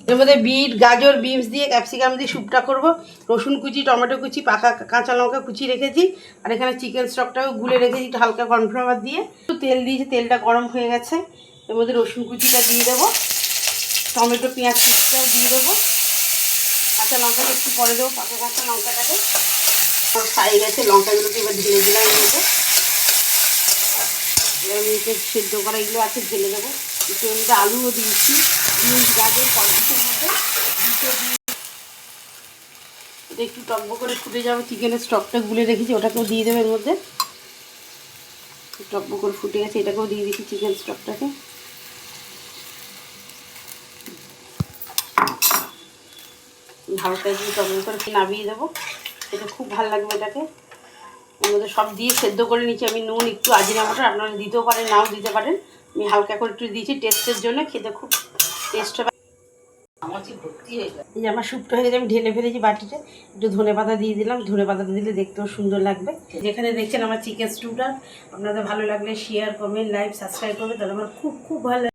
এর মধ্যে বিট, গাজর, বিনস দিয়ে ক্যাপসিকাম দিয়ে স্যুপটা করব। রসুন কুচি, টমেটো কুচি, পাকা কাঁচা লঙ্কা কুচি রেখেছি। আর এখানে চিকেন স্টকটাও গুলে রেখেছি একটু হালকা কর্নফ্লাওয়ার দিয়ে। একটু তেল দিয়েছি, তেলটা গরম হয়ে গেছে। এর মধ্যে রসুন কুচিটা দিয়ে দেবো, টমেটো পেঁয়াজ কুচিটাও দিয়ে দেবো, কাঁচা লঙ্কাটা একটু পরে দেবো, পাকা কাঁচা লঙ্কাটাকে। ফ্রাই গেছে, লঙ্কাগুলোকে এবার ঢেলে দিলাম এর মধ্যে। এবার সেদ্ধ করা এগুলো আছে ঢেলে দেবো। একটু এর মধ্যে আলুও দিয়েছি, বিনস, গাজর কড়াইটার মধ্যে দুটো দিয়ে এটা একটু টকবক করে ফুটে যাবে। চিকেনের স্টকটা গুলে রেখেছি ওটাকেও দিয়ে দেবে এর মধ্যে। টকবক করে ফুটে গেছে, এটাকেও দিয়ে দিচ্ছি চিকেন স্টকটাকে। হালকা দিয়ে টকবক করে নামিয়ে দেবো। এটা খুব ভালো লাগবে এটাকে। এর মধ্যে সব দিয়ে সেদ্ধ করে নিচ্ছি আমি। নুন একটু আজিনামাটা আপনারা দিতেও পারেন, নাও দিতে পারেন। আমি হালকা করে একটু দিয়েছি টেস্টের জন্য, খেতে খুব টেস্ট হবে। এই যে আমার স্যুপটা হয়ে গেছে, আমি ঢেলে ফেলেছি বাটিতে। একটু ধনেপাতা দিয়ে দিলাম, ধনেপাতাটা দিলে দেখতেও সুন্দর লাগবে। যেখানে দেখছেন আমার চিকেন স্যুপটা, আপনাদের ভালো লাগলে শেয়ার করবেন, লাইক, সাবস্ক্রাইব করবেন, তাহলে আমার খুব খুব ভালো